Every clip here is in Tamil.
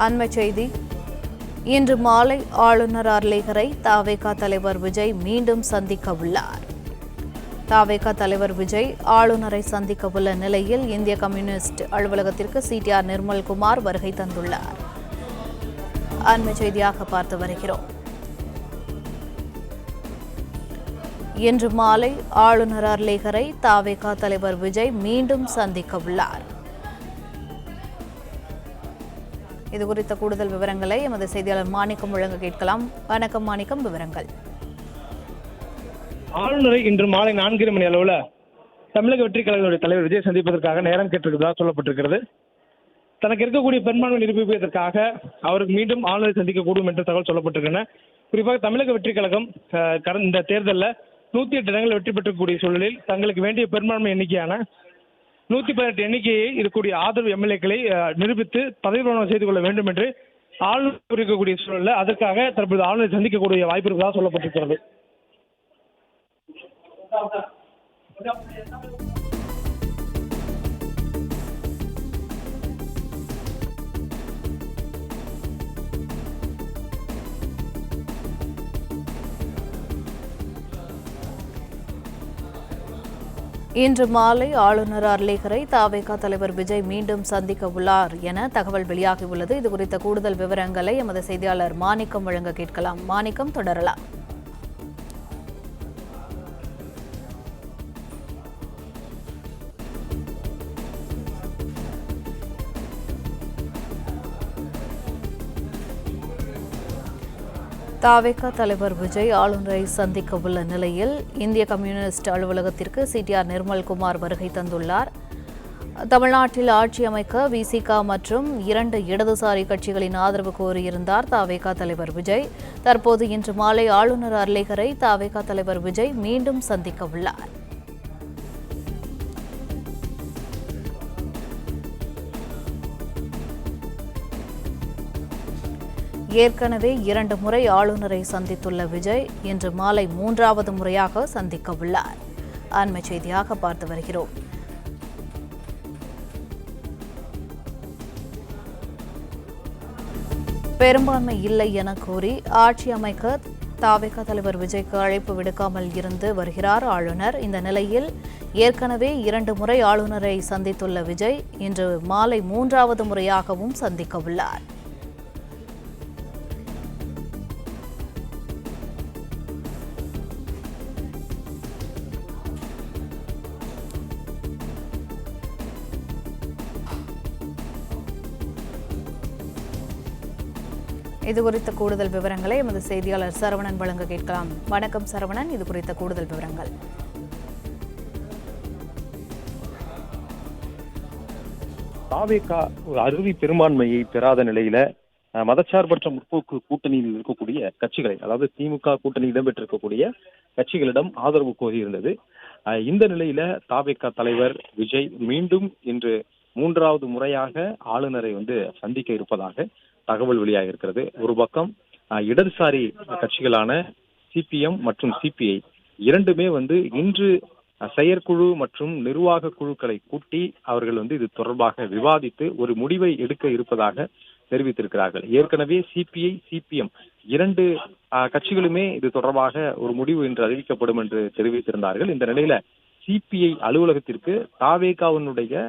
அண்மை செய்தி. இன்று மாலை ஆளுநர் அர்லேகரை தவேக தலைவர் விஜய் மீண்டும் சந்திக்க உள்ளார். தவேக தலைவர் விஜய் ஆளுநரை சந்திக்க உள்ள நிலையில் இந்திய கம்யூனிஸ்ட் அலுவலகத்திற்கு சிடிஆர் நிர்மல்குமார் வருகை தந்துள்ளார். அண்மை செய்தியாக பார்த்து வருகிறோம். இன்று மாலை ஆளுநர் அர்லேகரை தவேக தலைவர் விஜய் மீண்டும் சந்திக்க உள்ளார். இது குறித்த கூடுதல் விவரங்களை எமது செய்தியாளர் மாணிக்கம் வழங்க கேட்கலாம். வணக்கம் மாணிக்கம், விவரங்கள். ஆளுநரை இன்று மாலை 4:30 மணி அளவில் தமிழக வெற்றி கழகத்துடைய தலைவர் விஜய் சந்திப்பதற்காக நேரம் கேட்டிருக்கிறதா சொல்லப்பட்டிருக்கிறது. தனக்கு இருக்கக்கூடிய பெரும்பான்மை நிரூபிப்பதற்காக அவருக்கு மீண்டும் ஆளுநரை சந்திக்கக்கூடும் என்று தகவல் சொல்லப்பட்டிருக்கின்றன. குறிப்பாக தமிழக வெற்றி கழகம் இந்த தேர்தலில் 108 இடங்கள் வெற்றி பெற்றக்கூடிய சூழலில் தங்களுக்கு வேண்டிய பெரும்பான்மை எண்ணிக்கையான 118 எண்ணிக்கையை இருக்கக்கூடிய ஆதரவு எம்எல்ஏக்களை நிரூபித்து பதவி பிரமாணம் செய்து கொள்ள வேண்டும் என்று ஆளுநர் இருக்கக்கூடிய சூழலில் அதற்காக தற்போது ஆளுநரை சந்திக்கக்கூடிய வாய்ப்பு இருப்பதாக சொல்லப்பட்டிருக்கிறது. இன்று மாலை ஆளுநர் அர்லேகரை தவேக தலைவர் விஜய் மீண்டும் சந்திக்க உள்ளார் என தகவல் வெளியாகியுள்ளது. இது குறித்த கூடுதல் விவரங்களை எமது செய்தியாளர் மாணிக்கம் வழங்க கேட்கலாம். மாணிக்கம், தொடரலாம். தவேக தலைவர் விஜய் ஆளுநரை சந்திக்க உள்ள நிலையில் இந்திய கம்யூனிஸ்ட் அலுவலகத்திற்கு சிடிஆர் நிர்மல்குமார் வருகை தந்துள்ளார். தமிழ்நாட்டில் ஆட்சி அமைக்க விசிக மற்றும் 2 இடதுசாரி கட்சிகளின் ஆதரவு கோரியிருந்தார் தவேக தலைவர் விஜய். தற்போது இன்று மாலை ஆளுநர் அர்லேகரை தவேக தலைவர் விஜய் மீண்டும் சந்திக்க உள்ளார். ஏற்கனவே 2 முறை ஆளுநரை சந்தித்துள்ள விஜய் இன்று மாலை 3வது முறையாக சந்திக்க உள்ளார். அண்மை செய்தியாக பார்த்து வருகிறோம். பெரும்பான்மை இல்லை என கூறி ஆட்சி அமைக்க தவேக தலைவர் விஜய்க்கு அழைப்பு விடுக்காமல் இருந்து வருகிறார் ஆளுநர். இந்த நிலையில் ஏற்கனவே 2 முறை ஆளுநரை சந்தித்துள்ள விஜய் இன்று மாலை 3வது முறையாகவும் சந்திக்க உள்ளார். இது குறித்த கூடுதல் விவரங்களை எமது செய்தியாளர் சரவணன் வழங்க கேட்கலாம். வணக்கம் சரவணன், இது குறித்த கூடுதல் விவரங்கள். தவேக ஒரு அறுதி பெரும்பான்மையை பெறாத நிலையில மதச்சார்பற்ற முற்போக்கு கூட்டணியில் இருக்கக்கூடிய கட்சிகளை, அதாவது திமுக கூட்டணி இடம்பெற்றிருக்கக்கூடிய கட்சிகளிடம் ஆதரவு கோரியிருந்தது. இந்த நிலையில தவேக தலைவர் விஜய் மீண்டும் இன்று 3வது முறையாக ஆளுநரை சந்திக்க இருப்பதாக தகவல் வெளியாக இருக்கிறது. ஒரு பக்கம் இடதுசாரி கட்சிகளான சிபிஎம் மற்றும் சிபிஐ இரண்டுமே இன்று செயற்குழு மற்றும் நிர்வாக குழுக்களை கூட்டி அவர்கள் இது தொடர்பாக விவாதித்து ஒரு முடிவை எடுக்க இருப்பதாக தெரிவித்திருக்கிறார்கள். ஏற்கனவே சிபிஐ சிபிஎம் 2 கட்சிகளுமே இது தொடர்பாக ஒரு முடிவு என்று அறிவிக்கப்படும் என்று தெரிவித்திருந்தார்கள். இந்த நிலையில சிபிஐ அலுவலகத்திற்கு தவேகவினுடைய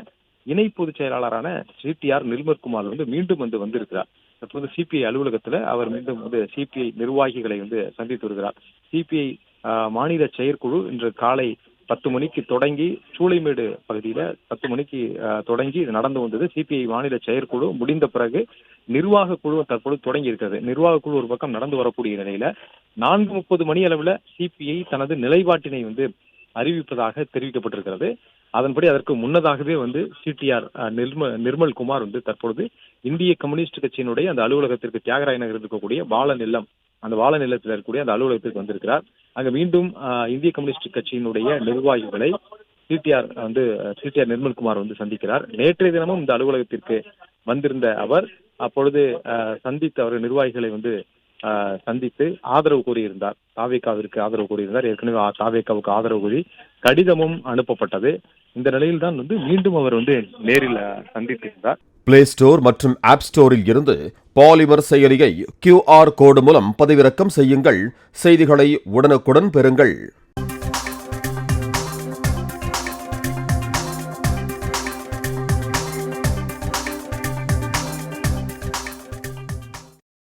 இணை பொதுச் செயலாளரான சிடிஆர் நிர்மல்குமார் மீண்டும் வந்திருக்கிறார். தற்போது சிபிஐ அலுவலகத்துல அவர் மீண்டும் சிபிஐ நிர்வாகிகளை சந்தித்து வருகிறார். சிபிஐ மாநில செயற்குழு இன்று காலை 10 மணிக்கு தொடங்கி சூளைமேடு பகுதியில 10 மணிக்கு தொடங்கி நடந்து வந்தது. சிபிஐ மாநில செயற்குழு முடிந்த பிறகு நிர்வாக குழு தற்போது தொடங்கி இருக்கிறது. நிர்வாக குழு ஒரு பக்கம் நடந்து வரக்கூடிய நிலையில 4:30 மணி அளவுல சிபிஐ தனது நிலைப்பாட்டினை அறிவிப்பதாக தெரிவிக்கப்பட்டிருக்கிறது. அதன்படி அதற்கு முன்னதாகவே சிடிஆர் நிர்மல்குமார் தற்பொழுது இந்திய கம்யூனிஸ்ட் கட்சியினுடைய அந்த அலுவலகத்திற்கு தியாகராய நகரில் இருக்கக்கூடிய வாழநிலம், அந்த வாழநிலத்தில் இருக்கக்கூடிய அந்த அலுவலகத்திற்கு வந்திருக்கிறார். அங்க மீண்டும் இந்திய கம்யூனிஸ்ட் கட்சியினுடைய நிர்வாகிகளை சிடிஆர் நிர்மல்குமார் சந்திக்கிறார். நேற்றைய தினமும் இந்த அலுவலகத்திற்கு வந்திருந்த அவர் அப்பொழுது சந்தித்து அவர் நிர்வாகிகளை சந்தித்து ஆதரவு கோரியிருந்தார். தவேகவிற்கு ஆதரவு கோரியிருந்தார். ஏற்கனவே தவேகவுக்கு ஆதரவு கோரி கடிதமும் அனுப்பப்பட்டது. இந்த நிலையில் தான் மீண்டும் அவர் நேரில் சந்தித்திருந்தார். பிளே ஸ்டோர் மற்றும் ஆப் ஸ்டோரில் இருந்து பாலிமர் செயலியை QR கோடு மூலம் பதிவிறக்கம் செய்யுங்கள். செய்திகளை உடனுக்குடன் பெறுங்கள்.